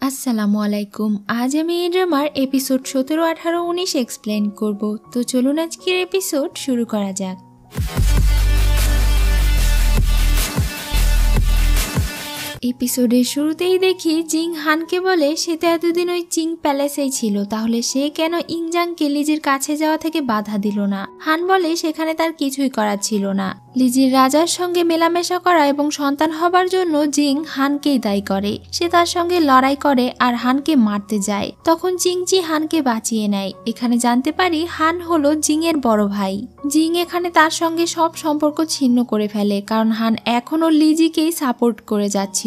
আসসালামু আলাইকুম। আজ আমি এই ড্রামার এপিসোড 17, 18, 19 এক্সপ্লেন করব। তো চলুন আজকের এপিসোড শুরু করা যাক। এপিসোডের শুরুতেই দেখি জিং হানকে বলে সে তো এতদিন ওই চিং প্যালেসেই ছিল, তাহলে সে কেন ইংজাংকে লিজির কাছে যাওয়া থেকে বাধা দিল না। হান বলে সেখানে তার কিছুই করার ছিল না। লিজির রাজার সঙ্গে মেলামেশা করা এবং সন্তান হবার জন্য জিং হানকেই দায়ী করে। সে তার সঙ্গে লড়াই করে আর হানকে মারতে যায়। তখন চিংচি হানকে বাঁচিয়ে নেয়। এখানে জানতে পারি হান হলো জিং এর বড় ভাই। জিং এখানে তার সঙ্গে সব সম্পর্ক ছিন্ন করে ফেলে, কারণ হান এখনো লিজিকেই সাপোর্ট করে যাচ্ছিল।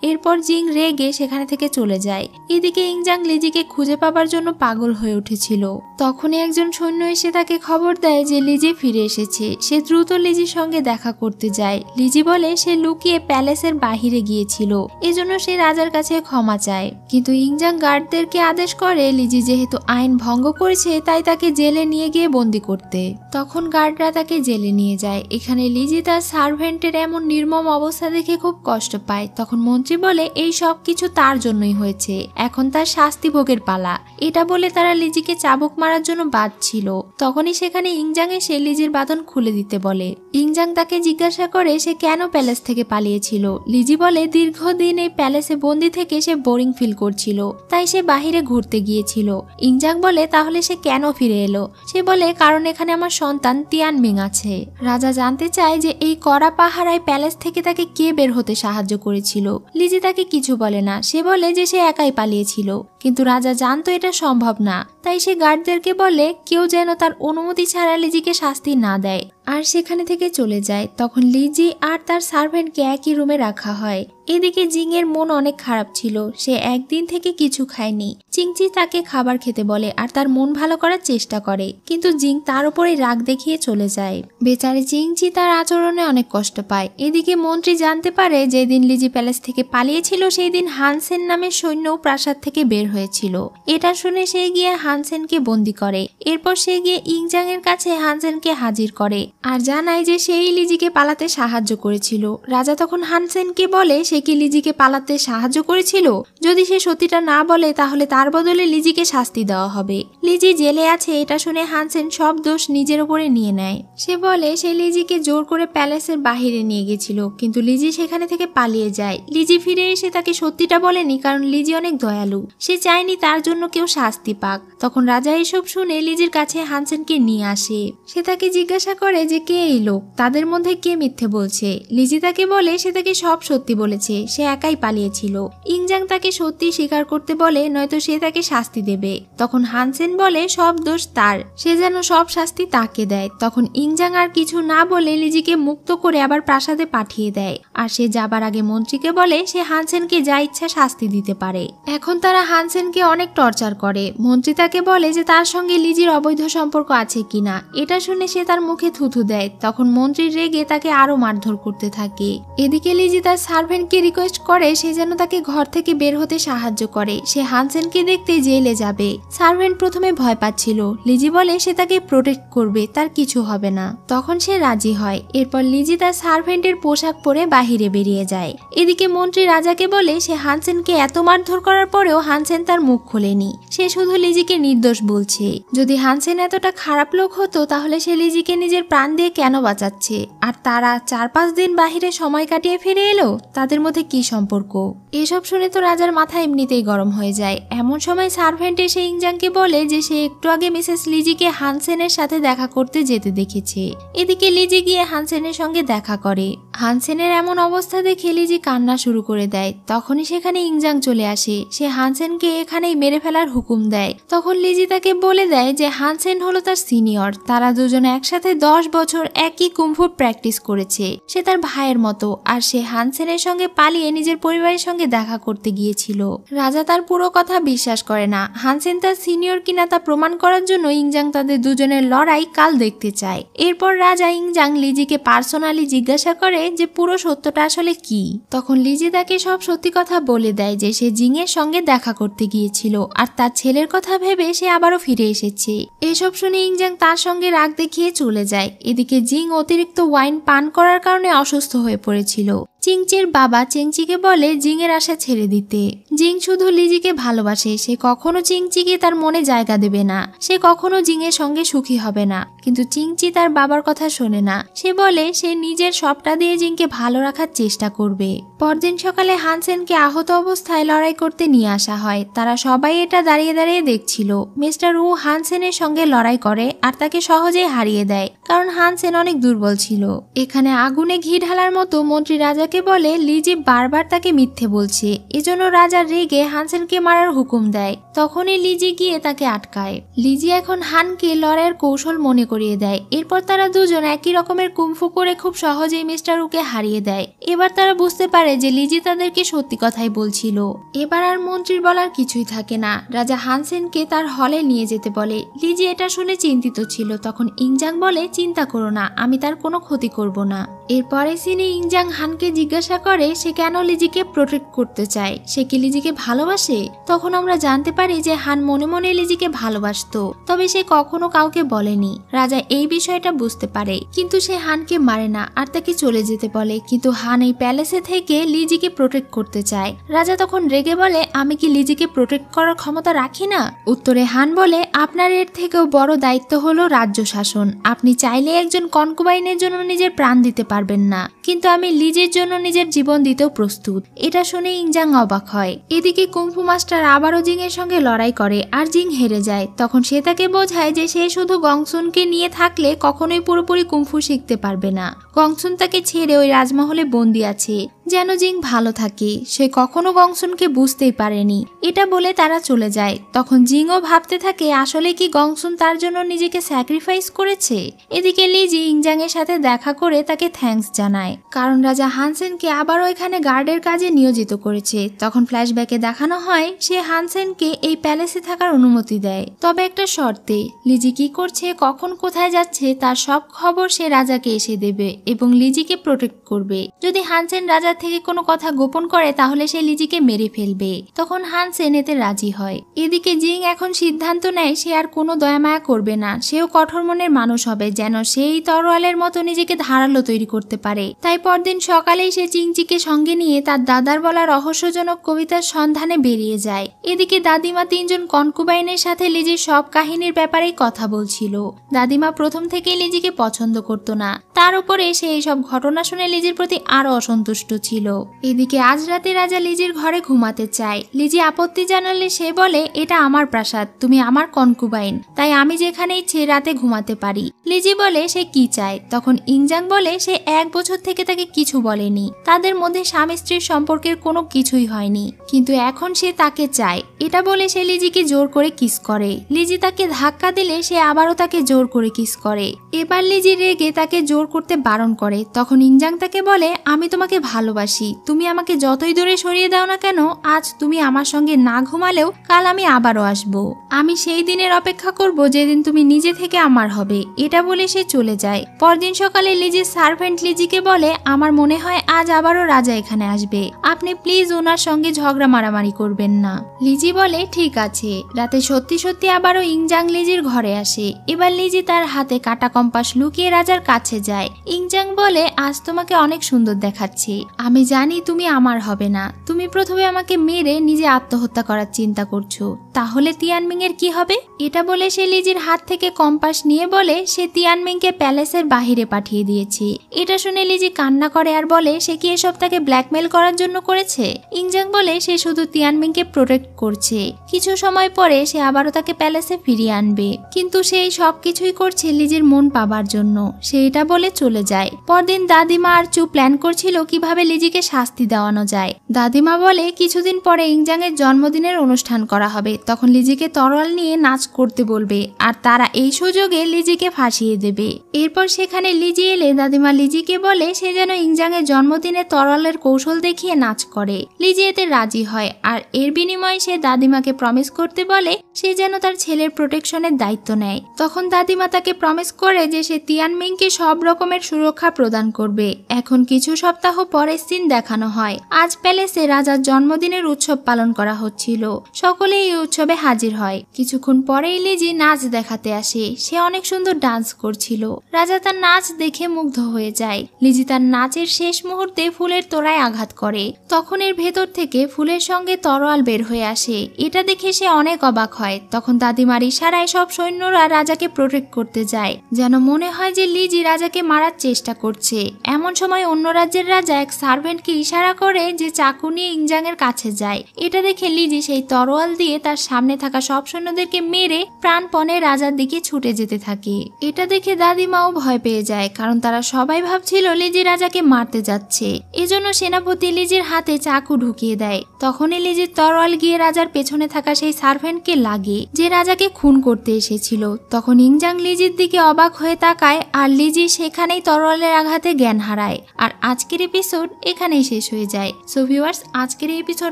এরপর জিং রেগে সেখানে থেকে চলে যায়। এদিকে ইংজাং লিজিকে খুঁজে পাবার জন্য পাগল হয়ে উঠেছিল। তখনই একজন সৈন্য এসে তাকে খবর দেয় যে লিজি ফিরে এসেছে। সে দ্রুত লিজির সঙ্গে দেখা করতে যায়। লিজি বলে সে লুকিয়ে প্যালেসের বাহিরে গিয়েছিল, এজন্য সে রাজার কাছে ক্ষমা চায়। কিন্তু ইংজাং গার্ডদেরকে আদেশ করে লিজি যেহেতু আইন ভঙ্গ করেছে তাই তাকে জেলে নিয়ে গিয়ে বন্দি করতে। তখন গার্ডরা তাকে জেলে নিয়ে যায়। এখানে লিজি তার সার্ভেন্টের এমন নির্মম অবস্থা দেখে খুব কষ্ট পায়। তখন মন্ত্রী বলে এই সব কিছু তার জন্যই হয়েছে, এখন তার শাস্তি ভোগের পালা। এটা বলে তারা লিজিকে চাবুক মারার জন্য বাঁধছিল। তখনই সেখানে ইংজাং এসে লিজির বাঁধন খুলে দিতে বলে। ইংজাং তাকে জিজ্ঞাসা করে সে কেন প্যালেস থেকে পালিয়েছিল। লিজি বলে দীর্ঘদিন এই প্যালেসে বন্দি থেকে সে বোরিং ফিল করছিল, তাই সে বাহিরে ঘুরতে গিয়েছিল। ইংজাং বলে তাহলে সে কেন ফিরে এলো। সে বলে কারণ এখানে আমার সন্তান তিয়ানমিং আছে। রাজা জানতে চায় যে এই কড়া পাহারায় প্যালেস থেকে তাকে কে বের হতে সাহায্য করেছিল। লিজি তাকে কিছু বলে না, সে বলে যে সে একাই পালিয়েছিল। কিন্তু রাজা জানতো এটা সম্ভব না, তাই সে গার্ডদেরকে বলে কেউ যেন তার অনুমতি ছাড়া লিজিকে শাস্তি না দেয়, আর সেখানে থেকে চলে যায়। তখন লিজি আর তার সার্ভেন্টকে একই রুমে রাখা হয়। এদিকে জিং এর মন অনেক খারাপ ছিল, সে একদিন থেকে কিছু খায়নি। চিংচি তাকে খাবার খেতে বলে আর তার মন ভালো করার চেষ্টা করে, কিন্তু জিং তার উপরে রাগ দেখিয়ে চলে যায়। বেচারি চিংচি তার আচরণে অনেক কষ্ট পায়। এদিকে মন্ত্রী জানতে পারে যেদিন লিজি প্যালেস থেকে পালিয়েছিল সেই দিন হানসেন নামের সৈন্য প্রাসাদ থেকে বের হয়েছিল। এটা শুনে সে গিয়ে হানসেনকে বন্দি করে। এরপর সে গিয়ে ইংজাং এর কাছে হানসেনকে হাজির করে আর জানায় যে সেই লিজিকে পালাতে সাহায্য করেছিল। রাজা তখন হানসেনকে বলে সে কি লিজিকে পালাতে সাহায্য করেছিল। যদি সে সত্যিটা না বলে তাহলে তার বদলে লিজিকে শাস্তি দেওয়া হবে। লিজি জেলে আছে এটা শুনে হানসেন সব দোষ নিজের উপরে নিয়ে নেয়। সে বলে সে লিজিকে জোর করে প্যালেসের বাহিরে নিয়ে গেছিল, কিন্তু লিজি সেখানে থেকে পালিয়ে যায়। লিজি ফিরে এসে তাকে সত্যিটা বলেনি, কারণ লিজি অনেক দয়ালু, সে চায়নি তার জন্য কেউ শাস্তি পাক। তখন রাজা এসব শুনে লিজির কাছে হানসেনকে নিয়ে আসে। সে তাকে জিজ্ঞাসা করে যে কে এই লোক, তাদের মধ্যে কে মিথ্যে বলছে। লিজি তাকে বলে সে তাকে সব সত্যি বলেছে, সে একাই পালিয়েছিল। ইংজাং তাকে সত্যি স্বীকার করতে বলে, নয়তো সে তাকে শাস্তি দেবে। তখন হানসেন বলে সব দোষ তার, সে যেন সব শাস্তি তাকে দেয়। তখন ইংজাং আর কিছু না বলে লিজিকে মুক্ত করে আবার প্রাসাদে পাঠিয়ে দেয়। আর সে যাবার আগে মন্ত্রীকে বলে সে হানসেনকে যা ইচ্ছা শাস্তি দিতে পারে। এখন তারা হানসেনকে অনেক টর্চার করে। মন্ত্রী তাকে বলে যে তার সঙ্গে লিজির অবৈধ সম্পর্ক আছে কিনা। এটা শুনে সে তার মুখে থুথু দেয়। তখন মন্ত্রী রেগে তাকে আরো মারধর করতে থাকে। এদিকে লিজি তার সার্ভেন্টকে রিকোয়েস্ট করে সে যেন তাকে ঘর থেকে বের হতে সাহায্য করে। সে হানসেনকে দেখতে জেলে যাবে। সার্ভেন্ট প্রথমে ভয় পাচ্ছিল। লিজি বলে সে তাকে প্রোটেক্ট করবে, তার কিছু হবে না। তখন সে রাজি হয়। এরপর লিজি তার সার্ভেন্টের পোশাক পরে বাহিরে বেরিয়ে যায়। এদিকে মন্ত্রী রাজাকে বলে সে হানসেনকে এত মারধর করার পরেও হানসেন তার মুখ খোলেনি, সে শুধু লিজিকে নির্দোষ বলছে। যদি হানসেন এতটা খারাপ লোক হতো তাহলে সে লিজিকে নিজের প্রাণ দিয়ে কেন বাঁচাচ্ছে। আর তারা 4-5 দিন বাহিরে সময় কাটিয়ে ফিরে এলো, তাদের মধ্যে কি সম্পর্ক। এসব শুনে তো রাজার মাথা এমনিতেই গরম হয়ে যায়। এমন সময় সার্ভেন্ট এসে ইংজাংকে বলে যে সে একটু আগে মিসেস লিজিকে হানসেনের সাথে দেখা করতে যেতে দেখেছে। এদিকে লিজি গিয়ে হানসেনের সঙ্গে দেখা করে। হানসেনের এমন অবস্থা দেখে লিজি কান্না শুরু করে দেয়। তখনই সেখানে ইংজাং চলে আসে। সে হানসেনকে এখানেই মেরে ফেলার হুকুম দেয়। তখন লিজি তাকে বলে দেয় যে হানসেন হলো তার সিনিয়র, তারা দুজনে একসাথে 10 বছর একই কুম্ফু প্র্যাকটিস করেছে। সে তার ভাইয়ের মতো, আর সে হানসেনের সঙ্গে পালিয়ে নিজের পরিবারের সঙ্গে দেখা করতে গিয়েছিল। রাজা তার পুরো কথা বিশ্বাস করে না। হানসেন তার সিনিয়র কিনা তা প্রমাণ করার জন্য ইংজাং তাদের দুজনের লড়াই কাল দেখতে চায়। এরপর রাজা ইংজাং লিজিকে পার্সোনালি জিজ্ঞাসা করে যে পুরো সত্যটা আসলে কি। তখন লিজি তাকে সব সত্যি কথা বলে দেয় যে সে জিং এর সঙ্গে দেখা করতে গিয়েছিল আর তার ছেলের কথা ভেবে সে আবারও ফিরে এসেছে। এসব শুনে ইংজাং তার সঙ্গে রাগ দেখিয়ে চলে যায়। এদিকে জিং অতিরিক্ত ওয়াইন পান করার কারণে অসুস্থ হয়ে পড়েছিল। চিংচির বাবা চেংচিকে বলে জিংয়ের আশা ছেড়ে দিতে। জিং শুধু লিজিকে ভালোবাসে, সে কখনো চিংচিকে তার মনে জায়গা দেবে না, সে কখনো জিংয়ের সঙ্গে সুখী হবে না। কিন্তু চিংচি তার বাবার কথা শোনে না, সে বলে সে নিজের সবটা দিয়ে জিংকে ভালো রাখার চেষ্টা করবে। পরদিন সকালে হানসেনকে আহত অবস্থায় লড়াই করতে নিয়ে আসা হয়। তারা সবাই এটা দাঁড়িয়ে দাঁড়িয়ে দেখছিল। মিস্টার উ হানসেনের সঙ্গে লড়াই করে আর তাকে সহজেই হারিয়ে দেয়, কারণ হানসেন অনেক দুর্বল ছিল। এখানে আগুনে ঘি ঢালার মতো মন্ত্রী রাজাকে বলে লিজি বারবার তাকে মিথ্যে বলছে, এজন্য রাজা রেগে হানসেনকে মারার হুকুম দেয়। তখনই লিজি গিয়ে তাকে আটকায়। লিজি এখন হানকে লড়াইয়ের কৌশল মনে করিয়ে দেয়। এরপর তারা দুজন একই রকমের কুমফু করে খুব সহজেই মিস্টার উকে হারিয়ে দেয়। এবার তারা বুঝতে পারে যে লিজি তাদেরকে সত্যি কথাই বলছিল। এবার আর মন্ত্রীর বলার কিছুই থাকে না। রাজা হানসেনকে তার হলে নিয়ে যেতে বলে। লিজি এটা শুনে চিন্তিত ছিল। তখন ইংজাং বলে, চিন্তা করো না, আমি তার কোনো ক্ষতি করব না। এরপরে সিনে ইংজাং হানকে জিজ্ঞাসা করে সে কেন লিজিকে প্রোটেক্ট করতে চায়, সে কি লিজিকে ভালোবাসে। তখন আমরা জানতে পারি যে হান মনে মনে লিজিকে ভালোবাসতো, তবে সে কখনো কাউকে বলেনি। রাজা এই বিষয়টা বুঝতে পারে, কিন্তু সে হানকে মারে না আর তাকে চলে যেতে বলে। কিন্তু হান এই প্যালেসে থেকে লিজিকে প্রোটেক্ট করতে চায়। রাজা তখন রেগে বলে, আমি কি লিজিকে প্রোটেক্ট করার ক্ষমতা রাখি না? উত্তরে হান বলে, আপনার এর থেকেও বড় দায়িত্ব হলো রাজ্য শাসন। আপনি চাইলে একজন কনকুবাইনের জন্য নিজের প্রাণ দিতে পারবেন না, কিন্তু আমি লিজির জন্য নিজের জীবন দিতেও প্রস্তুত। এটা শুনে ইংজাং অবাক হয়। এদিকে কুংফু মাস্টার আবারও জিং এর সঙ্গে লড়াই করে আর জিং হেরে যায়। তখন সে তাকে বোঝায় যে সে শুধু গংসুনকে নিয়ে থাকলে কখনোই পুরোপুরি কুংফু শিখতে পারবে না। গংসুন তাকে ছেড়ে ওই রাজমহলে বন্দি আছে যেন জিং ভালো থাকে। সে কখনো গংসুনকে বুঝতেই পারেনি। এটা বলে তারা চলে যায়। তখন জিংও ভাবতে থাকে আসলে কি গংসুন তার জন্য নিজেকে স্যাক্রিফাইস করেছে। এদিকে লিজি ইংজাং এর সাথে দেখা করে তাকে থ্যাঙ্কস জানায়, কারণ রাজা হানসেনকে আবারও এখানে গার্ডের কাজে নিয়োজিত করেছে। তখন ফ্ল্যাশব্যাকে দেখানো হয় সে হানসেনকে এই প্যালেসে থাকার অনুমতি দেয়, তবে একটা শর্তে। লিজি কি করছে, কখন কোথায় যাচ্ছে তার সব খবর সে রাজাকে এসে দেবে এবং লিজিকে প্রোটেক্ট করবে। যদি হানসেন রাজা থেকে কোনো কথা গোপন করে তাহলে সে লিজিকে মেরে ফেলবে। তখন হানসেন এতে রাজি হয়। এদিকে জিং এখন সিদ্ধান্ত নেয় সে আর কোনো দয়ামায়া করবে না, সেও কঠোর মনের মানুষ হবে যেন সেই তরোয়ালের মতো নিজেকে ধারালো তৈরি করতে পারে। তাই পরদিন সকালেই সে চিংচিকে সঙ্গে নিয়ে তার দাদার বলা রহস্যজনক কবিতার সন্ধানে বেরিয়ে যায়। এদিকে দাদিমা তিনজন কনকুবাইনের সাথে লিজির সব কাহিনীর ব্যাপারেই কথা বলছিল। দাদিমা প্রথম থেকেই লিজিকে পছন্দ করত না, তার উপরে সে এইসব ঘটনা শুনে লিজির প্রতি আরো অসন্তুষ্ট ছিল। এদিকে আজ রাতে রাজা লিজির ঘরে ঘুমাতে চায়। লিজি আপত্তি জানালে সে বলে, এটা আমার প্রাসাদ, তুমি আমার কনকুবাইন, তাই আমি যেখানে ইচ্ছে রাতে ঘুমাতে পারি। লিজি বলে সে কি চায়। তখন ইংজাং বলে সে 1 বছর থেকে তাকে কিছু বলেনি, তাদের মধ্যে স্বামী স্ত্রীর সম্পর্কের কোনো কিছুই হয়নি, কিন্তু এখন সে তাকে চায়। এটা বলে সে লিজিকে জোর করে কিস করে। লিজি তাকে ধাক্কা দিলে সে আবারও তাকে জোর করে কিস করে। এবার লিজি রেগে তাকে জোর করতে বারণ করে। তখন ইংজাং তাকে বলে, আমি তোমাকে ভালোবাসি, তুমি আমাকে যতই দূরে সরিয়ে দাও না কেন, আজ তুমি আমার সঙ্গে না ঘুমালেও কাল আমি আবারও আসবো। আমি সেই দিনের অপেক্ষা করব যেদিন তুমি নিজে থেকে আমার হবে। এটা বলে সে চলে যায়। পরদিন সকালে লিজির সার্ভেন্ট লিজিকে বলে, আমার মনে হয় আজ আবারও রাজা এখানে আসবে, আপনি প্লিজ ওনার সঙ্গে ঝগড়া মারামারি করবেন না। লিজি বলে ঠিক আছে। রাতে সত্যি সত্যি আবারও ইংজাং লিজির ঘরে আসে। এবার লিজি তার হাতে কাটা কম্পাস লুকিয়ে রাজার কাছে যায়। ইংজাং বলে, আজ তোমাকে অনেক সুন্দর দেখাচ্ছে, আমি জানি তুমি আমার হবে না, তুমি প্রথমে আমাকে মেরে নিজে আত্মহত্যা করার চিন্তা করছো, তাহলে তিয়ানমিং এর কি হবে? এটা বলে সে লিজির হাত থেকে কম্পাস নিয়ে বলে সে তিয়ানমিংকে প্যালেসের বাহিরে পাঠিয়ে দিয়েছে। এটা শুনে লিজি কান্না করে আর বলে সে কি এসব তাকে ব্ল্যাকমেল করার জন্য করেছে। ইংজাং বলে সে শুধু তিয়ানমিংকে প্রোটেক্ট করছে, কিছু সময় পরে সে আবারও তাকে প্যালেসে ফিরিয়ে আনবে, কিন্তু সেই সবকিছুই করছে লিজির মন পাবার জন্য। সে এটা বলে চলে যায়। পরদিন দাদিমা আর চু প্ল্যান করছিল কিভাবে লিজিকে শাস্তি দেওয়ানো যায়। দাদিমা বলে কিছুদিন পরে ইংজাং এর জন্মদিনের অনুষ্ঠান করা হবে, তখন লিজিকে তরোয়াল নিয়ে নাচ করতে বলবে আর তারা এই সুযোগে লিজিকে ফাঁসিয়ে দেবে। এরপর সেখানে লিজি এলে দাদিমা লিজিকে বলে সে যেন ইংজাং এর জন্মদিনে তরোয়ালের কৌশল দেখিয়ে নাচ করে। লিজি এতে রাজি হয় আর এর বিনিময়ে সে দাদিমাকে প্রমিস করতে বলে সে যেন তার ছেলের প্রোটেকশনের দায়িত্ব নেয়। তখন দাদিমা তাকে প্রমিস করে যে সে তিয়ানমিংকে সব রকমের সুরক্ষা প্রদান করবে। এখন কিছু সপ্তাহ পরে সিন দেখানো হয়। আজ প্যালেসে রাজার জন্মদিনের উৎসব পালন করা হচ্ছিল। সকলে এই উৎসবে হাজির হয়। কিছুক্ষণ পরেই লিজি নাচ দেখাতে আসে। সে অনেক সুন্দর ডান্স করছিল। রাজা তার নাচ দেখে মুগ্ধ হয়ে যায়। লিজি তার নাচের শেষ মুহূর্তে ফুলের তোড়ায় আঘাত করে। তখন এর ভেতর থেকে ফুলের সঙ্গে তরোয়াল বের হয়ে আসে। এটা দেখে সে অনেক অবাক হয়। তখন দাদিমার ইশারায় সব সৈন্যরা রাজাকে প্রোটেক্ট করতে যায়, যেন মনে হয় যে লিজি রাজাকে মারার চেষ্টা করছে। এমন সময় অন্য রাজ্যের রাজা এক সার্ভেন্টকে ইশারা করে যে চাকু নিয়ে ইংজাং এর কাছে যায়। এটা দেখে লিজি সেই তরোয়াল দিয়ে তার সামনে থাকা সব সৈন্যদেরকে মেরে প্রাণপণে রাজার দিকে ছুটে যেতে থাকে। এটা দেখে দাদিমাও ভয় পেয়ে যায়, কারণ তারা সবাই ভাবছিল লিজি রাজাকে মারতে যাচ্ছে। এজন্য সেনাপতি লিজির হাতে চাকু ঢুকিয়ে দেয়। তখনই লিজির তরোয়াল গিয়ে রাজার পেছনে থাকা সেই সার্ভেন্টকে লাগে, যে রাজাকে খুন করতে এসেছিল। তখন ইংজাং লিজির দিকে অবাক হয়ে তাকায়, আর লিজি সেখানেই তরোয়ালের আঘাতে জ্ঞান হারায়। আর আজকের এপিসোড এখানেই শেষ হয়ে যায়। সো ভিউয়ার্স, আজকের এই এপিসোড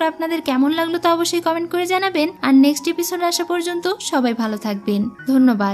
আপনাদের কেমন লাগলো তা অবশ্যই কমেন্ট করে জানাবেন। আর নেক্সট এপিসোড আসা পর্যন্ত সবাই ভালো থাকবেন। ধন্যবাদ।